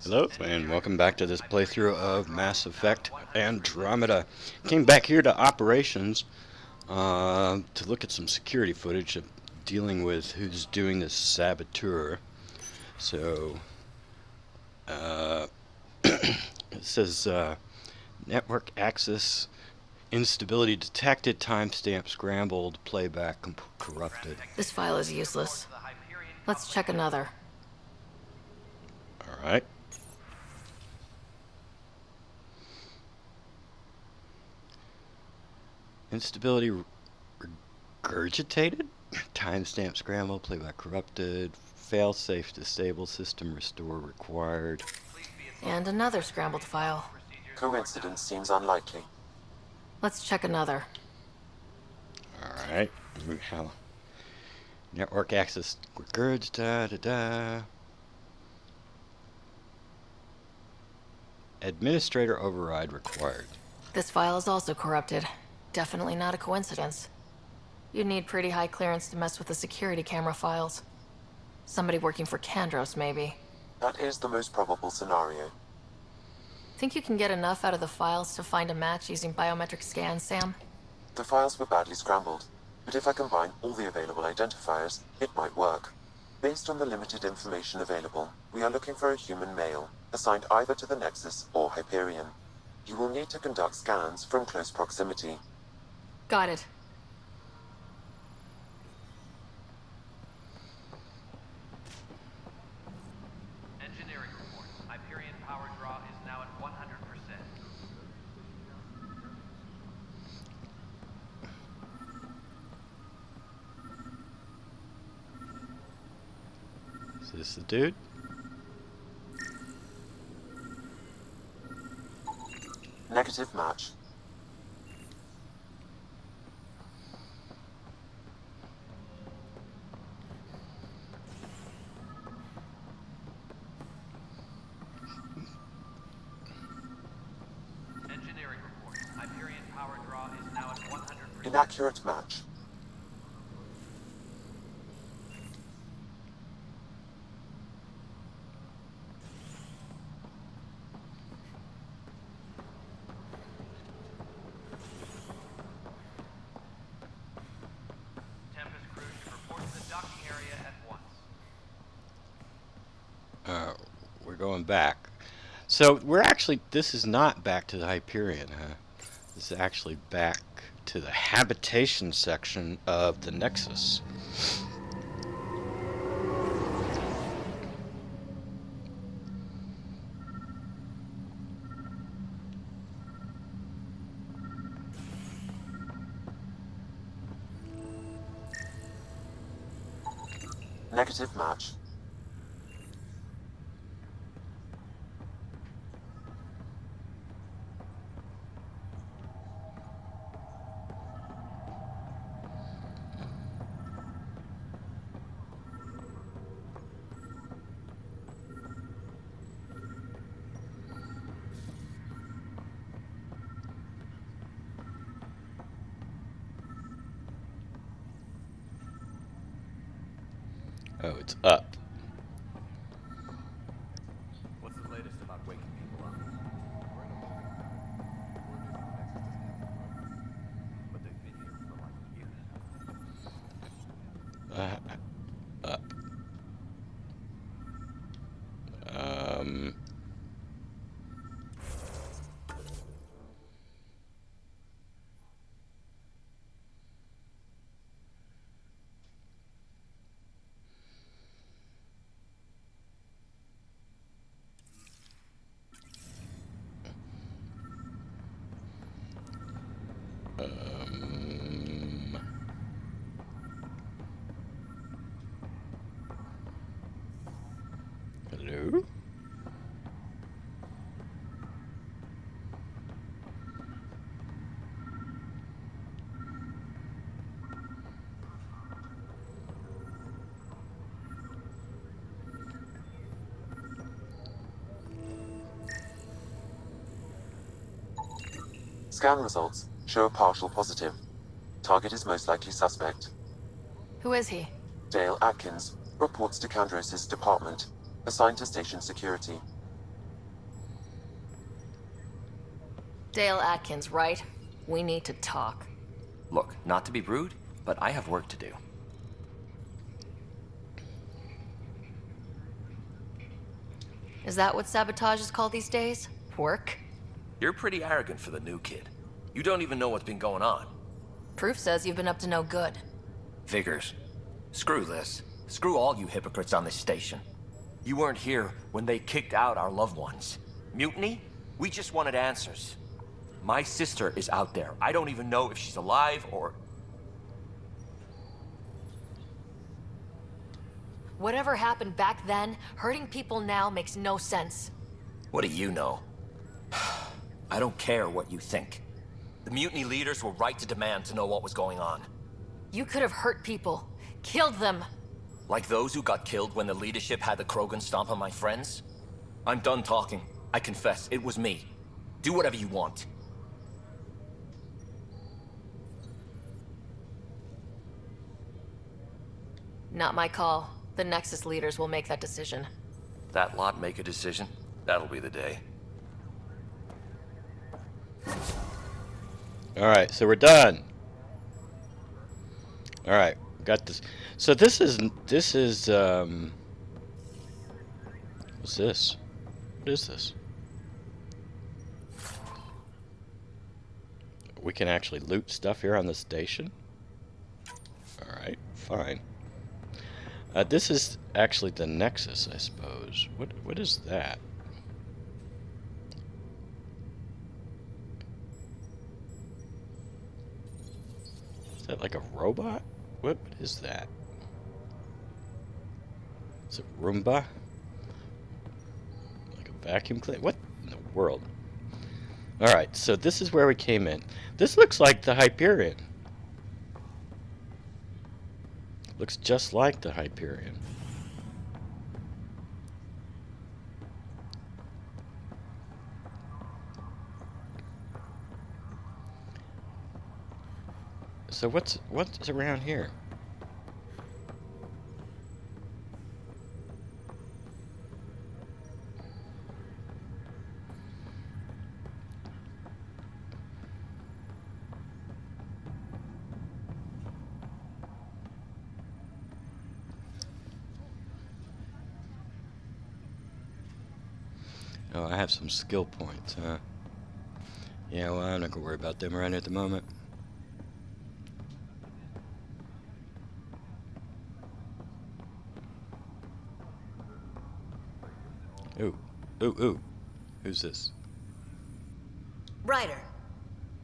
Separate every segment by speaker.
Speaker 1: Hello, and welcome back to this playthrough of Mass Effect Andromeda. Came back here to operations to look at some security footage of dealing with who's doing this saboteur. So, uh, it says network access instability detected, timestamp scrambled, playback corrupted.
Speaker 2: This file is useless. Let's check another.
Speaker 1: All right. Instability regurgitated? Timestamp scramble, playback corrupted, failsafe disable, system restore required.
Speaker 2: And another scrambled file.
Speaker 3: Coincidence seems unlikely.
Speaker 2: Let's check another.
Speaker 1: Alright. Network access regurgitate. Administrator override required.
Speaker 2: This file is also corrupted. Definitely not a coincidence. You'd need pretty high clearance to mess with the security camera files. Somebody working for Kandros, maybe.
Speaker 3: That is the most probable scenario.
Speaker 2: Think you can get enough out of the files to find a match using biometric scans, Sam?
Speaker 3: The files were badly scrambled, but if I combine all the available identifiers, it might work. Based on the limited information available, we are looking for a human male, assigned either to the Nexus or Hyperion. You will need to conduct scans from close proximity.
Speaker 2: Got it.
Speaker 4: Engineering report. Hyperion power draw is now at 100%.
Speaker 1: Is this the dude?
Speaker 3: Negative match.
Speaker 4: Engineering report. Hyperion power draw is now at 100%.
Speaker 3: Inaccurate match.
Speaker 4: Tempest crew should report to the docking area at once.
Speaker 1: We're going back. So we're actually, this is not back to the Hyperion, huh? This is actually back to the habitation section of the Nexus.
Speaker 3: Negative match.
Speaker 1: Oh, it's up.
Speaker 4: What's the latest about waking people up? But they've been here for like a year.
Speaker 1: Up. Um. Hello?
Speaker 3: Scan results show a partial positive. Target is most likely suspect.
Speaker 2: Who is he?
Speaker 3: Dale Atkins reports to Kandros' department, assigned to station security.
Speaker 2: Dale Atkins, right? We need to talk.
Speaker 5: Look, not to be rude, but I have work to do.
Speaker 2: Is that what sabotage is called these days? Work?
Speaker 5: You're pretty arrogant for the new kid. You don't even know what's been going on.
Speaker 2: Proof says you've been up to no good.
Speaker 5: Figures. Screw this. Screw all you hypocrites on this station. You weren't here when they kicked out our loved ones. Mutiny? We just wanted answers. My sister is out there. I don't even know if she's alive or...
Speaker 2: Whatever happened back then, hurting people now makes no sense.
Speaker 5: What do you know? I don't care what you think. The mutiny leaders were right to demand to know what was going on.
Speaker 2: You could have hurt people. Killed them.
Speaker 5: Like those who got killed when the leadership had the Krogan stomp on my friends? I'm done talking. I confess, it was me. Do whatever you want.
Speaker 2: Not my call. The Nexus leaders will make that decision.
Speaker 5: That lot make a decision? That'll be the day.
Speaker 1: Alright, so we're done. Alright, got this. So this is, what's this? What is this? We can actually loot stuff here on the station? Alright, fine. This is actually the Nexus, I suppose. What is that? Is that like a robot? What is that? Is it Roomba? Like a vacuum cleaner? What in the world? Alright, so this is where we came in. This looks like the Hyperion. Looks just like the Hyperion. So what's around here? Oh, I have some skill points, huh? Yeah, well, I'm not gonna worry about them right at the moment. Ooh, ooh, ooh. Who's this?
Speaker 6: Ryder,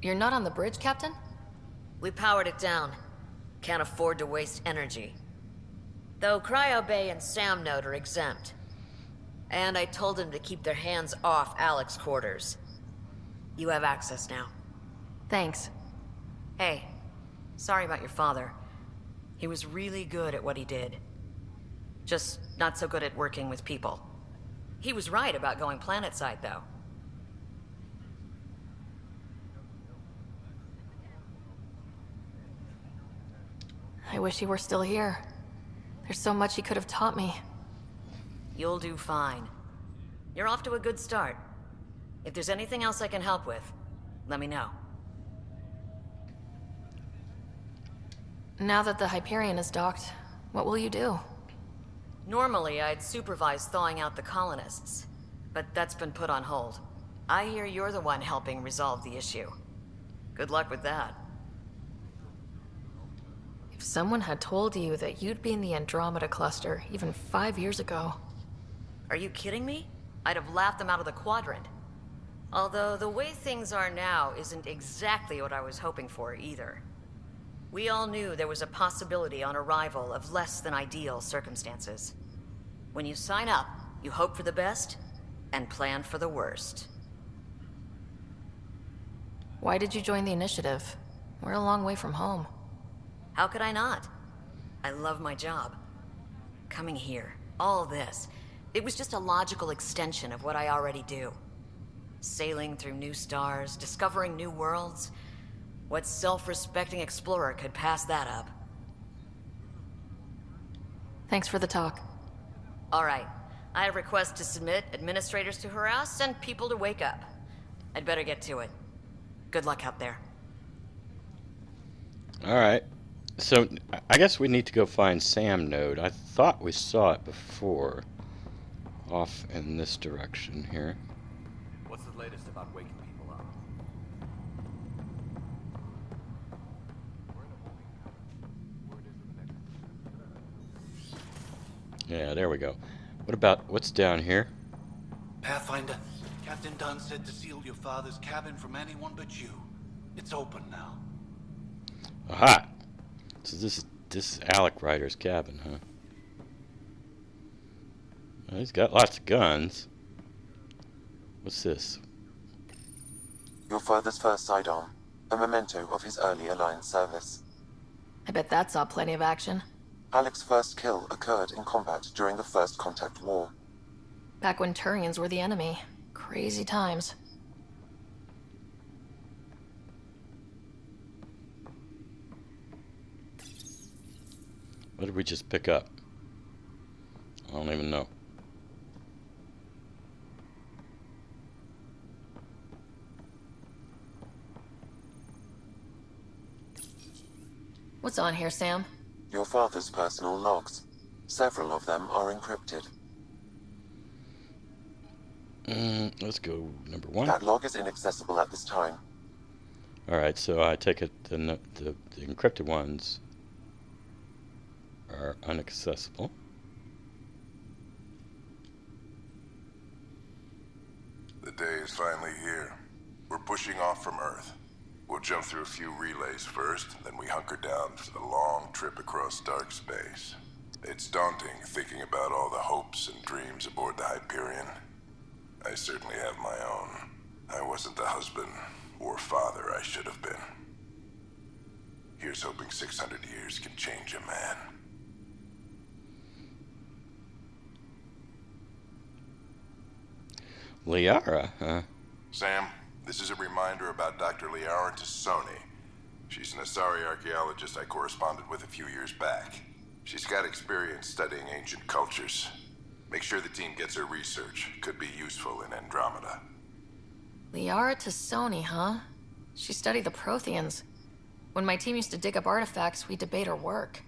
Speaker 2: You're not on the bridge, Captain?
Speaker 6: we powered it down. Can't afford to waste energy. Though Cryo Bay and Sam Node are exempt. And I told them to keep their hands off Alec's quarters. You have access now.
Speaker 2: Thanks.
Speaker 6: Hey, sorry about your father. He was really good at what he did. Just not so good at working with people. He was right about going planetside, though.
Speaker 2: I wish he were still here. There's so much he could have taught me.
Speaker 6: You'll do fine. You're off to a good start. If there's anything else I can help with, let me know.
Speaker 2: Now that the Hyperion is docked, what will you do?
Speaker 6: Normally, I'd supervise thawing out the colonists, but that's been put on hold. I hear you're the one helping resolve the issue. Good luck with that.
Speaker 2: If someone had told you that you'd be in the Andromeda cluster even 5 years ago...
Speaker 6: Are you kidding me? I'd have laughed them out of the quadrant. Although the way things are now isn't exactly what I was hoping for either. We all knew there was a possibility on arrival of less than ideal circumstances. When you sign up, you hope for the best and plan for the worst.
Speaker 2: Why did you join the initiative? We're a long way from home.
Speaker 6: How could I not? I love my job. Coming here, all this, it was just a logical extension of what I already do. Sailing through new stars, discovering new worlds. What self-respecting explorer could pass that up?
Speaker 2: Thanks for the talk.
Speaker 6: All right. I have requests to submit, administrators to harass, and people to wake up. I'd better get to it. Good luck out there.
Speaker 1: Alright. So, I guess we need to go find Sam Node. I thought we saw it before. Off in this direction here.
Speaker 5: What's the latest about waking people up?
Speaker 1: Yeah, there we go. What about, what's down here?
Speaker 7: Pathfinder, Captain Dunn said to seal your father's cabin from anyone but you. It's open now.
Speaker 1: Aha! So this is Alec Ryder's cabin, huh? Well, he's got lots of guns. What's this?
Speaker 3: Your father's first sidearm, a memento of his early Alliance service.
Speaker 2: I bet that saw plenty of action.
Speaker 3: Alec's first kill occurred in combat during the First Contact War.
Speaker 2: Back when Turians were the enemy. Crazy times.
Speaker 1: What did we just pick up? I don't even know.
Speaker 2: What's on here, Sam?
Speaker 3: Your father's personal logs. Several of them are encrypted.
Speaker 1: Let's go number 1.
Speaker 3: That log is inaccessible at this time.
Speaker 1: Alright, so I take it the encrypted ones are inaccessible.
Speaker 8: The day is finally here. We're pushing off from Earth. We'll jump through a few relays first, then we hunker down for the long trip across dark space. It's daunting thinking about all the hopes and dreams aboard the Hyperion. I certainly have my own. I wasn't the husband or father I should have been. Here's hoping 600 years can change a man.
Speaker 1: Liara, huh?
Speaker 8: Sam, this is a reminder about Dr. Liara Tassoni. She's an Asari archaeologist I corresponded with a few years back. She's got experience studying ancient cultures. Make sure the team gets her research. Could be useful in Andromeda.
Speaker 2: Liara Tassoni, huh? She studied the Protheans. When my team used to dig up artifacts, we'd debate her work.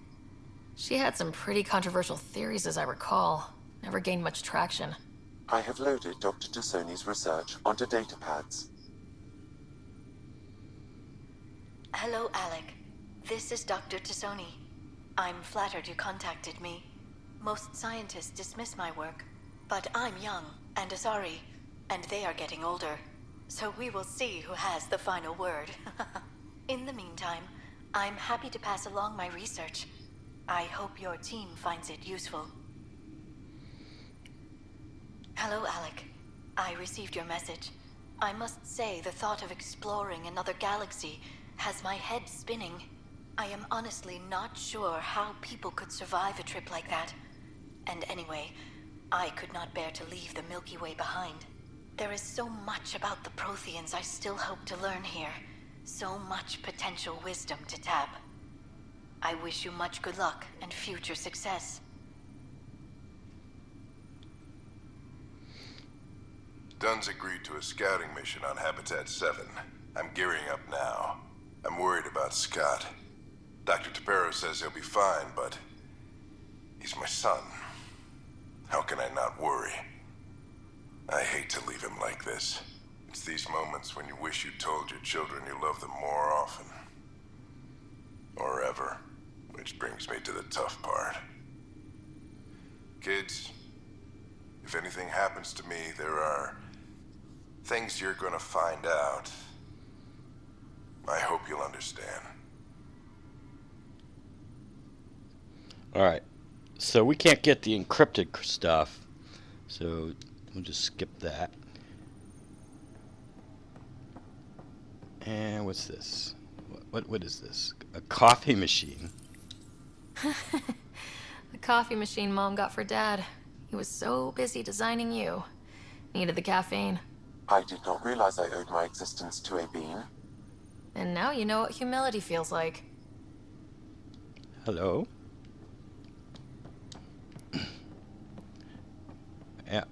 Speaker 2: She had some pretty controversial theories, as I recall. Never gained much traction.
Speaker 3: I have loaded Dr. Tassoni's research onto datapads.
Speaker 9: Hello, Alec. This is Dr. Tassoni. I'm flattered you contacted me. Most scientists dismiss my work, but I'm young and Asari, and they are getting older. So we will see who has the final word. In the meantime, I'm happy to pass along my research. I hope your team finds it useful. Hello, Alec. I received your message. I must say the thought of exploring another galaxy has my head spinning. I am honestly not sure how people could survive a trip like that. And anyway, I could not bear to leave the Milky Way behind. There is so much about the Protheans I still hope to learn here. So much potential wisdom to tap. I wish you much good luck and future success.
Speaker 8: Dunn's agreed to a scouting mission on Habitat 7. I'm gearing up now. I'm worried about Scott. Dr. Tapero says he'll be fine, but he's my son. How can I not worry? I hate to leave him like this. It's these moments when you wish you told your children you love them more often. Or ever. Which brings me to the tough part. Kids, if anything happens to me, there are things you're gonna find out. I hope you'll understand.
Speaker 1: Alright, so we can't get the encrypted stuff, so we'll just skip that. And what's this? What is this? A coffee machine.
Speaker 2: The coffee machine Mom got for Dad. He was so busy designing you. Needed the caffeine.
Speaker 3: I did not realize I owed my existence to a bean.
Speaker 2: And now you know what humility feels like.
Speaker 1: Hello?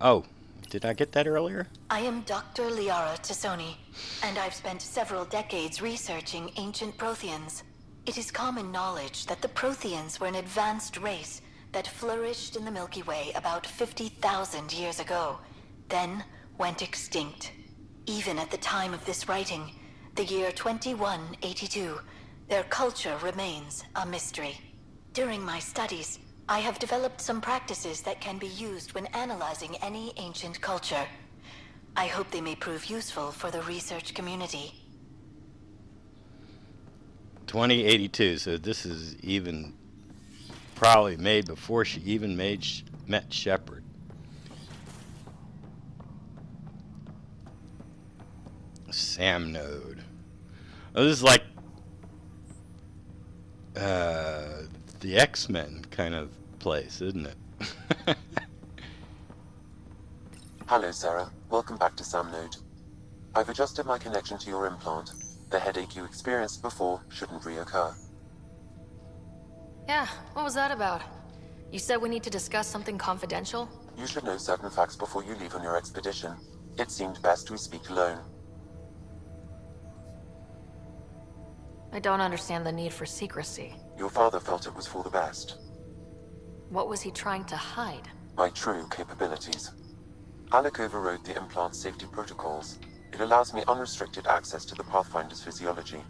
Speaker 1: Oh, Did I get that earlier?
Speaker 9: I am Dr. Liara Tassoni, and I've spent several decades researching ancient Protheans. It is common knowledge that the Protheans were an advanced race that flourished in the Milky Way about 50,000 years ago, then went extinct. Even at the time of this writing, the year 2182, their culture remains a mystery. During my studies, I have developed some practices that can be used when analyzing any ancient culture. I hope they may prove useful for the research community.
Speaker 1: 2082, so this is even probably made before she even met Shepard. Sam node. Oh, this is like the X-Men kind of place, isn't it?
Speaker 3: Hello, Sarah. Welcome back to Sam Node. I've adjusted my connection to your implant. The headache you experienced before shouldn't reoccur.
Speaker 2: Yeah, what was that about? You said we need to discuss something confidential?
Speaker 3: You should know certain facts before you leave on your expedition. It seemed best we speak alone.
Speaker 2: I don't understand the need for secrecy.
Speaker 3: Your father felt it was for the best.
Speaker 2: What was he trying to hide?
Speaker 3: My true capabilities. Alec overrode the implant's safety protocols. It allows me unrestricted access to the Pathfinder's physiology.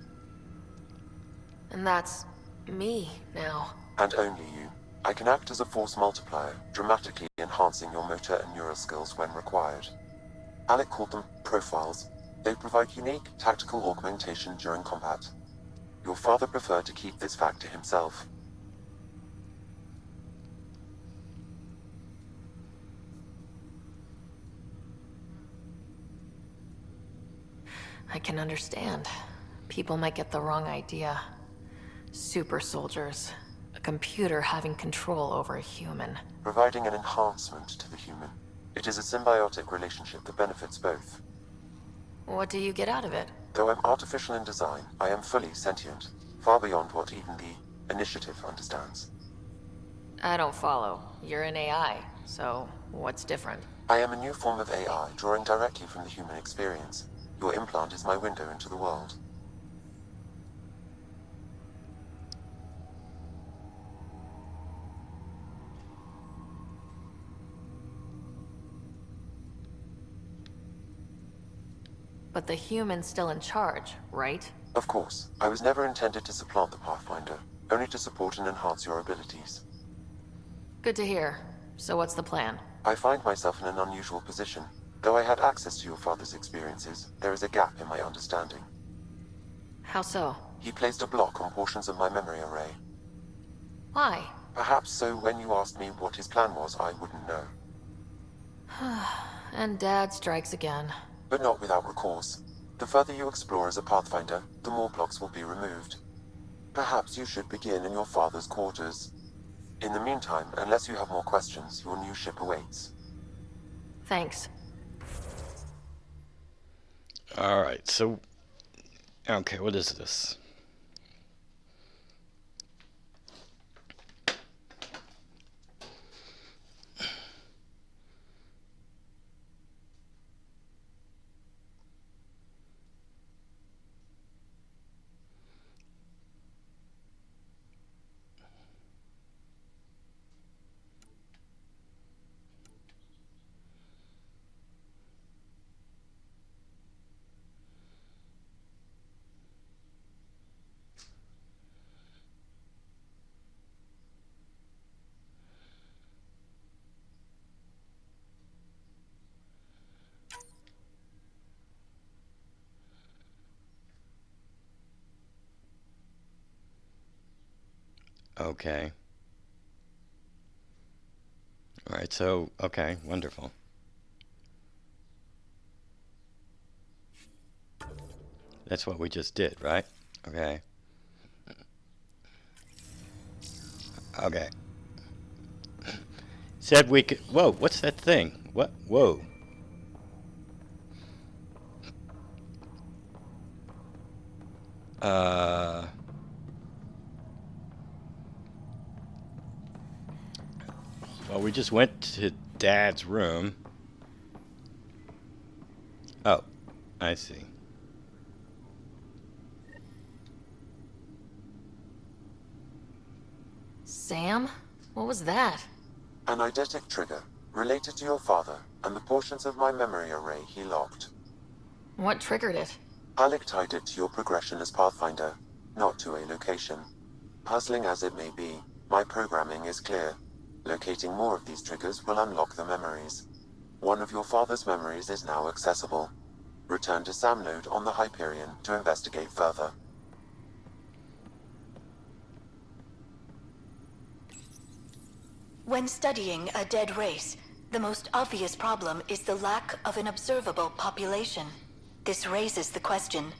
Speaker 2: And that's me now.
Speaker 3: And only you. I can act as a force multiplier, dramatically enhancing your motor and neural skills when required. Alec called them profiles. They provide unique tactical augmentation during combat. Your father preferred to keep this fact to himself.
Speaker 2: I can understand. People might get the wrong idea. Super soldiers. A computer having control over a human.
Speaker 3: Providing an enhancement to the human. It is a symbiotic relationship that benefits both.
Speaker 2: What do you get out of it?
Speaker 3: Though I'm artificial in design, I am fully sentient, far beyond what even the Initiative understands.
Speaker 2: I don't follow. You're an AI, so what's different?
Speaker 3: I am a new form of AI, drawing directly from the human experience. Your implant is my window into the world.
Speaker 2: But the human's still in charge, right?
Speaker 3: Of course, I was never intended to supplant the Pathfinder, only to support and enhance your abilities.
Speaker 2: Good to hear. So what's the plan?
Speaker 3: I find myself in an unusual position. Though I had access to your father's experiences, there is a gap in my understanding.
Speaker 2: How so?
Speaker 3: He placed a block on portions of my memory array.
Speaker 2: Why?
Speaker 3: Perhaps so when you asked me what his plan was, I wouldn't know.
Speaker 2: And Dad strikes again.
Speaker 3: But not without recourse. The further you explore as a Pathfinder, the more blocks will be removed. Perhaps you should begin in your father's quarters. In the meantime, unless you have more questions, your new ship awaits.
Speaker 2: Thanks.
Speaker 1: Alright, so... Okay, what is this? Okay. Alright, so, okay, wonderful. That's what we just did, right? Okay. Okay. Said we could... Whoa, what's that thing? What? Whoa. Well, we just went to Dad's room. I see.
Speaker 2: Sam? What was that?
Speaker 3: An eidetic trigger, related to your father, and the portions of my memory array he locked.
Speaker 2: What triggered it?
Speaker 3: Alec tied it to your progression as Pathfinder, not to a location. Puzzling as it may be, my programming is clear. Locating more of these triggers will unlock the memories. One of your father's memories is now accessible. Return to Sam Node on the Hyperion to investigate further.
Speaker 9: When studying a dead race, the most obvious problem is the lack of an observable population. This raises the question,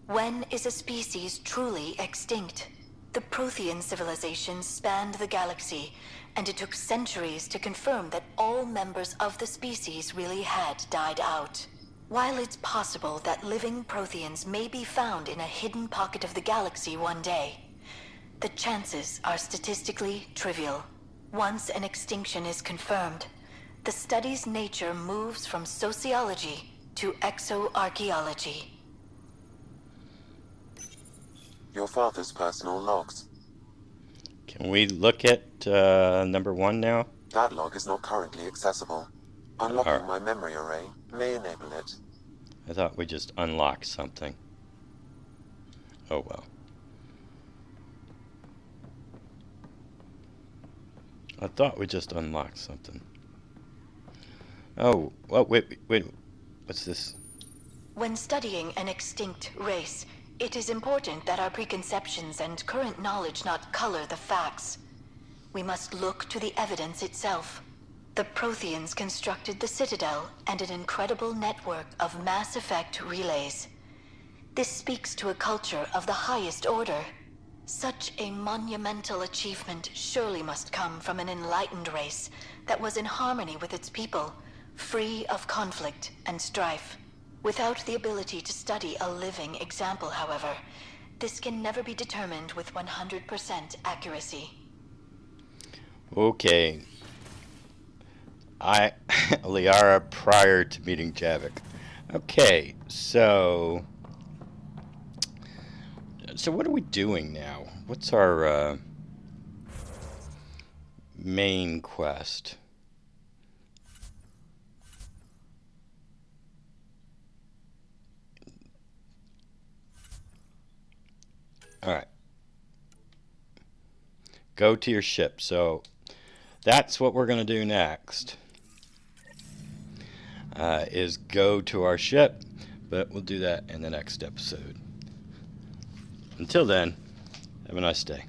Speaker 9: when is a species truly extinct? The Prothean civilization spanned the galaxy, and it took centuries to confirm that all members of the species really had died out. While it's possible that living Protheans may be found in a hidden pocket of the galaxy one day, the chances are statistically trivial. Once an extinction is confirmed, the study's nature moves from sociology to exoarchaeology.
Speaker 3: Your father's personal logs.
Speaker 1: Can we look at number 1 now?
Speaker 3: That log is not currently accessible. Unlocking my memory array may enable it.
Speaker 1: I thought we just unlocked something. Oh well. I thought we just unlocked something. Oh, wait. What's this?
Speaker 9: When studying an extinct race, it is important that our preconceptions and current knowledge not color the facts. We must look to the evidence itself. The Protheans constructed the Citadel and an incredible network of mass effect relays. This speaks to a culture of the highest order. Such a monumental achievement surely must come from an enlightened race that was in harmony with its people, free of conflict and strife. Without the ability to study a living example, however, this can never be determined with 100% accuracy.
Speaker 1: Okay. Liara prior to meeting Javik. Okay, so what are we doing now? What's our main quest? Alright. Go to your ship. So that's what we're going to do next. Is go to our ship, but we'll do that in the next episode. Until then, have a nice day.